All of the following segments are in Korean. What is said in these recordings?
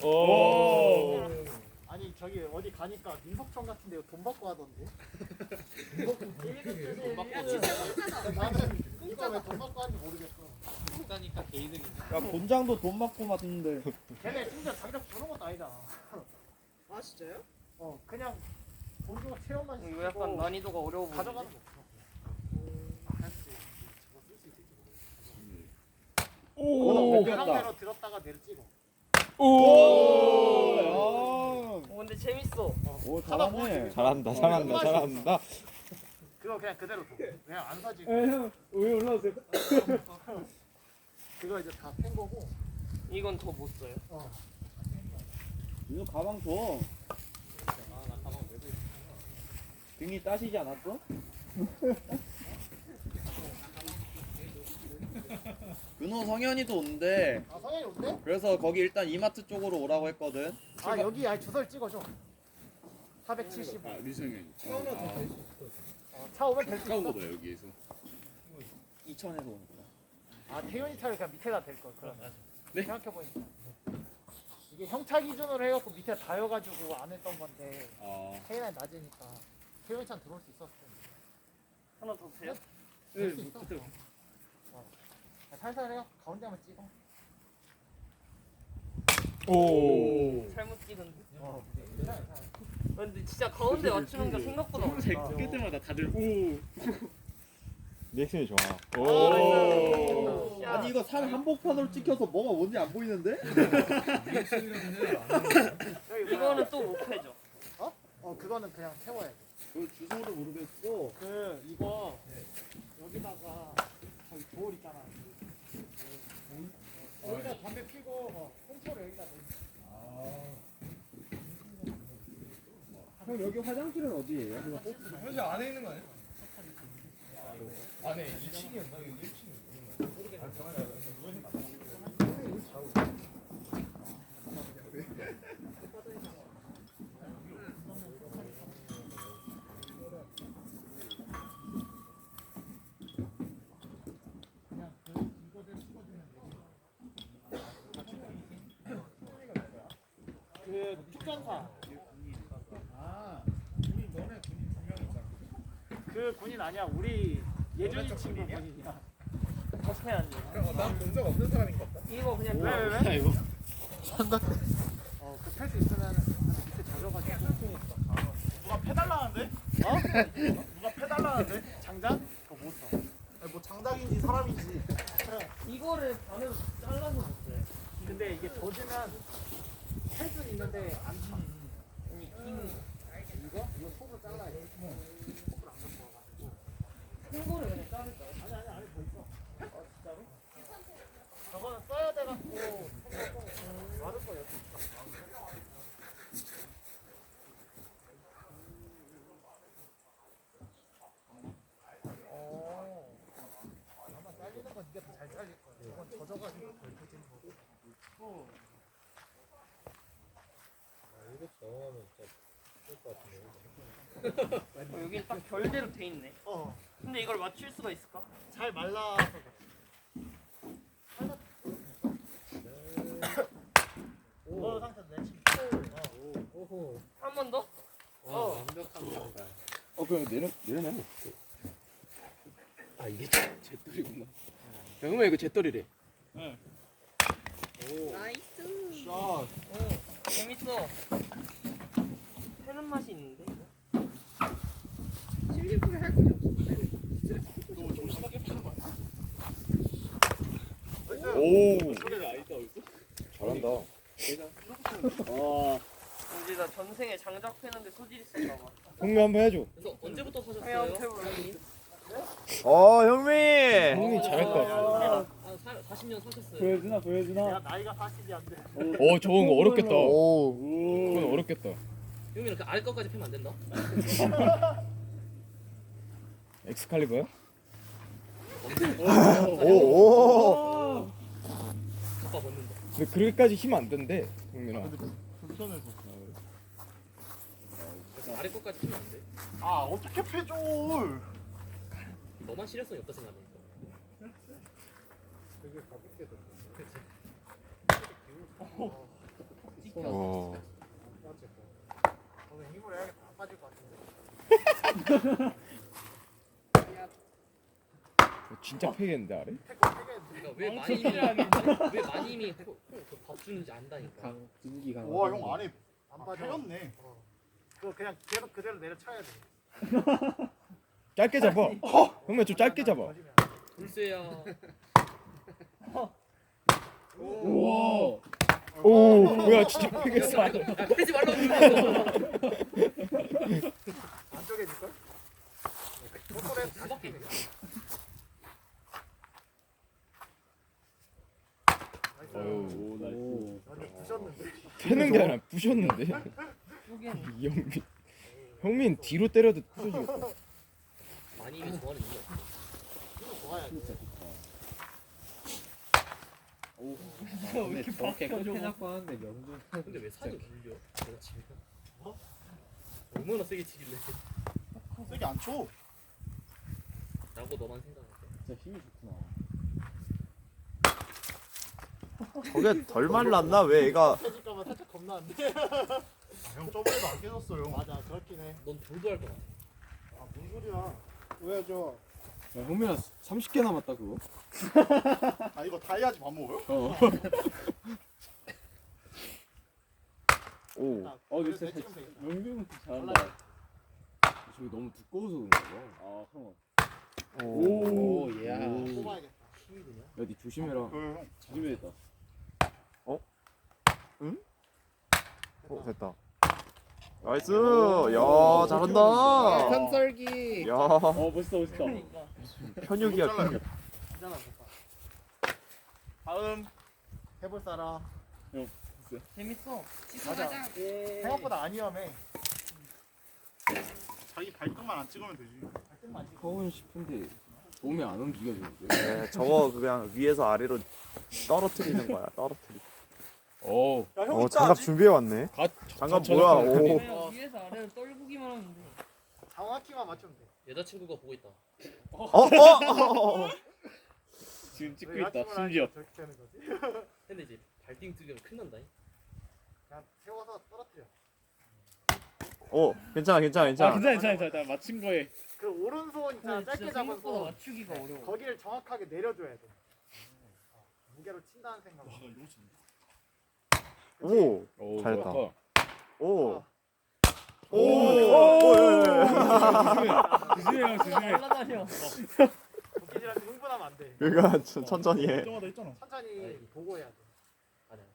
오. 아니 저기 어디 가니까 민속촌 같은데 돈 받고 하던데. 야 진짜 공짜다. 나는 이거 왜 돈 받고 하는지 모르겠어. 공짜니까 개이득이지. 야 곤장도 돈 받고 맞는데. 걔네 심지어 자기가 주는 것도 아니잖아. 아 진짜요? 그냥 돈 주고 체험만 시키고 이거 약간 난이도가 어려워 보이는데? 가져가는 거. 오. 그 상태로 들었다가 내려 찍어. 오. 근데 재밌어. 오 잘하네. 잘한다 잘한다. 그거 그냥 그대로 둬. 그냥 안 사지. 형 위에 올라오세요. 그거 이제 다 팬 거고. 이건 더 못 써요. 이거 가방 줘. 등이 따시지 않았어? 근호 성현이도 온대. 아 성현이 온대? 그래서 거기 일단 이마트 쪽으로 오라고 했거든. 아 여기 아니 주소를 찍어줘. 475. 아 류성현이. 차 오면 될 수 있어. 차오거다 여기에서. 이천에서 오는구나. 아 태윤이 차를 그냥 밑에다 댈 걸. 그럼. 네? 생각해 보니까 이게 형차 기준으로 해갖고 밑에 다여가지고 안 했던 건데 아. 태윤이 낮으니까 태윤이 차는 들어올 수 있었어. 하나 더 주세요. 될수 있어. 살살 해갖고 가운데 한번 찍어. 오. 잘못 찍은데. 근데 진짜 가운데 맞추는 게 생각보다 어렵다. 끌 때마다 다들 오. 리액션이 좋아. 오. 야, 아니 이거 산 한복판으로 찍혀서 뭐가 뭔지 안 보이는데? 여기 이거는 또 못 해줘. 그거는 그냥 태워야 돼. 그 주소를 모르겠어. 이거 여기다가 저기 도울 있잖아. 여기다 담배 피고 꽁초를 여기다 넣는. 형 여기 화장실은 어디예요? 현실 안에 있는 거 아니야? 안에 2층이었나? 여기 1층이었나? 그 축전사. 그 군인 아니야. 우리 예준이 친구 군인이야. 어떻게 해야 돼? 난 본 적 없는 사람인 것 같다. 이거 그냥 왜? 이거. 그 펼 수 있으면 밑에 젖어가지고. 누가 패달라는데? 누가 패달라는데? 장작? 그거 못 써. 뭐 장작인지 사람인지. 이거를 반으로 잘라서 못 써요. 근데 이게 젖으면 할 수는 있는데 안 차. 이거 속으로 잘라야 돼. 속으로 안 갖고 와가지고. 큰 거를 그냥 자를까요? 아니 안에 더 있어. 진짜로? 저거는 써야 돼갖고 맞을 거예요. 아마 잘리는 건 이게 더 잘 잘릴 거야. 이건 젖어가지고 덜 젖는 거고. 여긴 딱 결대로 돼 있네. 근데 이걸 맞출 수가 있을까? 잘 말라서 그래. 상태 내 지금. 한 번 더? 그럼 내려내. 아 이게 잿돌이구나. 형님 이거 잿돌이래. 나이스. 재밌어. 패는 맛이 있는데? 실리프를 할 거죠. 너무 조심하게 파는 거 아니야? 오. 소리가 아니다 어딨어? 잘한다. 이제 나 전생에 장작 패는데 소질 있었나 봐. 형미 한번 해줘. 그래서 언제부터 사셨어요? 형미. 형이 잘할 것 같아. 40년 사셨어요. 보여주나 야 보여주나. 나이가 40이 안 돼. 저건 어렵겠다. 오. 그건 어렵겠다. 형님 그 아래 거까지 패면 안 된다? 엑스칼리버야? 오. 오빠 먹는다. 근데 그렇게까지 힘 안 된대, 형민아. 아래 거까지 패면 안 돼. 아 어떻게 패줘? 너만 실효성이 없다 생각하니까. 와. 오늘 힘을 해야겠다. 안 빠질 것 같은데. 진짜 패겠는데 아래? 태권 세겠는데. 그러니까 왜 마님이 밥 주는지 안다니까. 와, 형 안에 안 빠져. 패였네. 그거 그냥 계속 그대로 내려쳐야 돼. 짧게 잡아. 형님 좀 짧게 잡아. 불새야. 우와. 오 뭐야 진짜 패겠어. 패지 말라고. 안 쪼개질걸? 뽀뽀를 다 바뀌네. 어우 오, 완전 부셨는데. 패는 게 아니라 부셨는데. 이 형민. 형민 뒤로 때려도 부서지겠다. 마님이 좋아하는 이유. 이거 좋아야 돼. 왜 이렇게 저렇게 해놓고 하는데 명분. 근데 왜 살이 물려? 내가 치면. 어? 얼마나 세게 치길래? 세게 안 쳐. 라고 너만 생각해. 진짜 힘이 좋구나. 저게 덜 말랐나? 왜 얘가 깨질까봐 살짝 겁나는데. 형 저번에도 안 깨졌어요. 맞아, 그렇긴 해. 넌 돌도 할 거야. 아, 뭔 소리야. 왜 저? 야, 형민아 30개 남았다 그거. 아, 이거 다 해야지 밥 먹어요? 어. 오. 근데 내 진짜 지금 되겠다. 명균은 잘한다. 저기 너무 두꺼워서 그런가 봐. 아, 그럼. 오. 야. 뽑아야겠다. 힘이 드냐? 야, 니 조심해라. 형. 조심해야겠다. 됐다. 나이스. 야, 잘한다. 산썰기. 야, 멋있다, 멋있다. 그러니까. 편육이야, 편육. 괜찮아, 좋다. 다음 해볼 사람. 재밌어. 맞아. 가자. 생각보다 안 위험해. 자기 발등만 안 찍으면 되지. 발등만 안 찍으면. 서운 싶은데 몸이 안 움직여지는데. 네, 저거 그냥 위에서 아래로 떨어뜨리는 거야. 떨어뜨리. 오. 야, 형 장갑 준비해 왔네. 장갑 뭐야? 오. 그냥 위에서 아래는 떨구기만 하면 돼. 정확히만 맞추면 돼. 여자친구가 보고 있다. 지금 찍고 왜 있다. 야침을 심지어. 하니까 저렇게 되는 거지? 근데 이제 발등 뜨면 큰일 난다잉. 그냥 세워서 떨어뜨려. 오, 괜찮아, 괜찮아, 괜찮아. 괜찮아. 나 맞춘 거에. 그 오른손 있잖아. 근데 짧게 진짜 잡은 생각보다 손. 맞추기가 어려워. 거기를 정확하게 내려줘야 돼. 무게로 친다는 생각. 오, 오, 잘했다. 좋았다. 오. 오. 조심해요, 조심해. 날라다녀. 도끼질한테 흥분하면 안 돼. 그러니까 천천히 해. 천천히 보고 해야 돼. 아니야.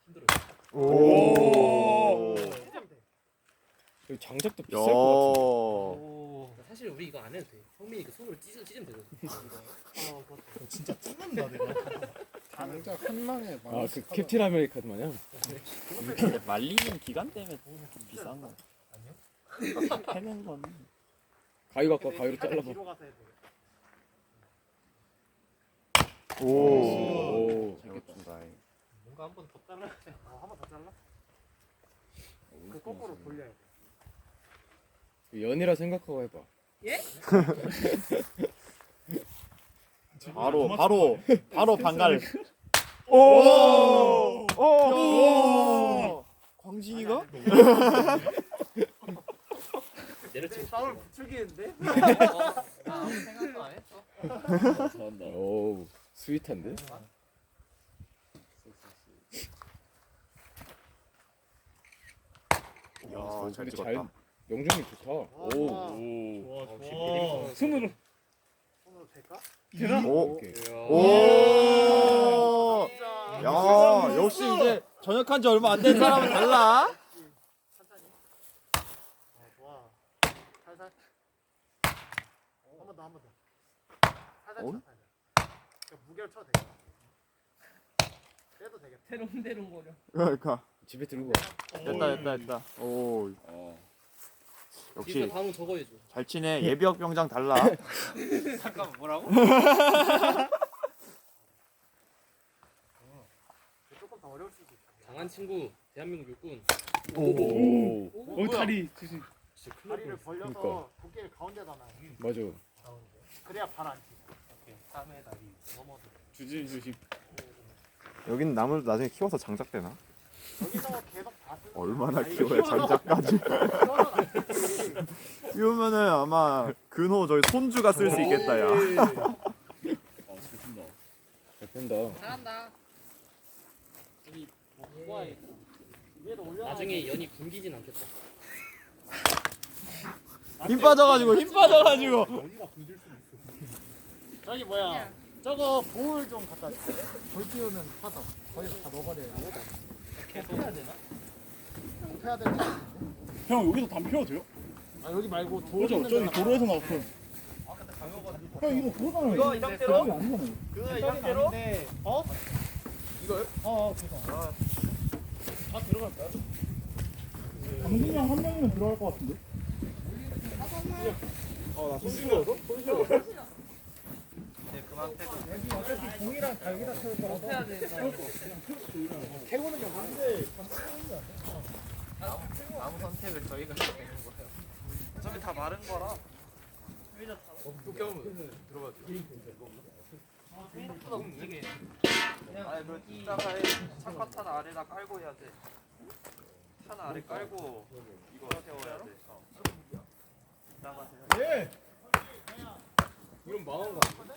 힘들어. 오. 찢으면 돼. 여기 장작도 야. 비쌀 것 오. 사실 우리 이거 안 해도 돼. 형민이 그 손으로 찢으면 되거든. 진짜 찢는다 내가. 장작 한 망에 같아. 아그 캡틴 아메리카 마냥. 말리는 기간 때문에 좀 비싼 거. 아니요? 해낸 건. 가위로 아까 가위로 잘라봐. 뒤로 가서 해야 돼. 오. 오. 잘 준다. 뭔가 한 번 더 잘라. 한 번 더 잘라. 그 거꾸로 돌려야 돼. 연이라 생각하고 해봐. 바로 반갈. 오. 오. 광진이가? 내려치고 싸움을 부추기는데? 생각도 안 했어. 잘한다. 오 스윗한데? 야, 잘 근데 찍었다. 영준이 좋다. 오. 오. 좋아. 손으로. 손으로 될까? 오. 오케이. 오. 진짜. 야, 역시 이제 전역한 지 얼마 안 된 사람은 달라. 천천히. 좋아. 살살. 한 번 더, 한 번 더. 살살 어? 쳐, 살살. 그러니까 무게를 쳐도 돼. 빼도 되겠다. 대롱대롱거려. 그러니까 집에 들고 와. 됐다. 오, 역시 뒤에서 다음은 저거 해줘. 잘 치네. 예비역 병장 달라. 잠깐만 뭐라고? 조금 더 어려울 수도 있어. 강한 친구 대한민국 육군. 오. 오, 다리 조심. 진짜 큰일 날 다리를 뻔했어. 벌려서 그러니까. 도끼를 가운데다 놔. 맞아. 가운데. 그래야 발 안 튀고. 오케이. 3의 다리 넘어서. 조심. 여긴 나무를 나중에 키워서 장작되나? 여기서 계속 다 쓰는 얼마나 키워야 장작까지? 키우면은 아마 근호 저희 손주가 쓸 수 있겠다 야. 잘 뺀다. 잘한다. 위에도 올려놔. 나중에 연이 굶기진 않겠다. 힘 빠져가지고 힘 빠져가지고. 저기 뭐야? 저거 보울 좀 갖다 줘. 돌 키우는 파서 거기서 다 넣어버려요. 계속 해야 되나? 해야 되는 거. 형 여기서 담배 피워도 돼요? 아 여기 말고 돌 그죠? 있는 저기 데다가. 도로에서 나왔어. 형 이거 그거잖아요. 이거 이 상태로? 아니잖아요. 그거 이 색깔이 상태로? 나는데, 어? 이거요? 그거. 다 들어갈까요? 강진이 형 한 명이면 들어갈 것 같은데? 아나손 시려워서? 손 시려워서? 네, 그만 빼고. 어차피 공이랑 다 여기다 태울 거라서. 해야 된다. 태우는 게 뭔데? 아무 선택을 저희가 해도 되는 거예요. 어차피 다 마른 거라. 또 깨우면 들어가지. 생각보다 움직여. 아니 그 이따가 착화탄 아래다 깔고 해야 돼. 탄 아래 깔고 이거 세워야 돼. 이따가 세워. 예. 이건 망한 거 아니야?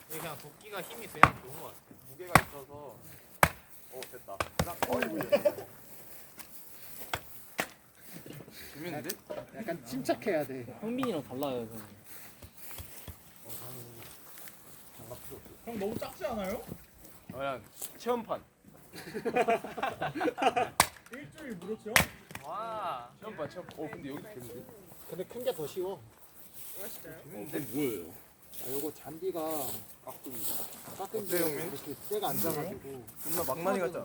이게 그냥 도끼가 힘이 그냥 좋은 거 같아. 무게가 있어서. 오 됐다. 재밌는데? 약간 침착해야 돼. 형빈이랑 달라요. 저는. 형 너무 작지 않아요? 그냥 체험판. 일주일 무료죠? 와. 체험판 체험. 근데 여기 재밌는데? 근데 큰 게 더 쉬워. 재밌는데? 뭐예요? 아, 요거 잔디가 깎은 게 어때요, 형님? 이렇게 쇠가 앉아가지고. 존나 막나니 같잖아.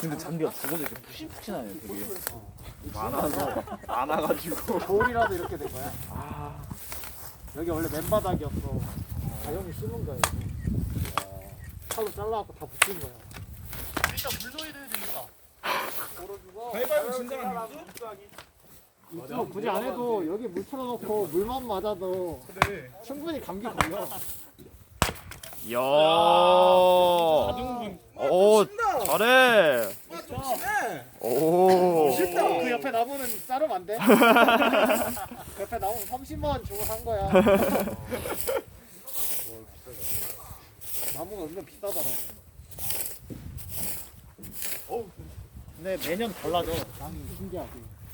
근데 잔디가 죽어도 이렇게 푹신푹신하네요. 되게. 많아가지고. 돌이라도 이렇게 된 거야. 여기 원래 맨바닥이었어. 자연이 쓰는 거야. 칼로 잘라갖고 다 붙인 거야. 일단 물놀이도 해야 되니까. 가위바위보 진 사람 누구? 이거 굳이 안 해도 여기 물 틀어놓고 물만 맞아도 그래. 충분히 감기 걸려. 이야. 오 잘해. 오. 그 옆에 나무는 자르면 안 돼? 그 옆에 나무는 30만 원 주고 산 거야. 나무가 은근 비싸더라. 근데 매년 달라져. 땅이 신기하게.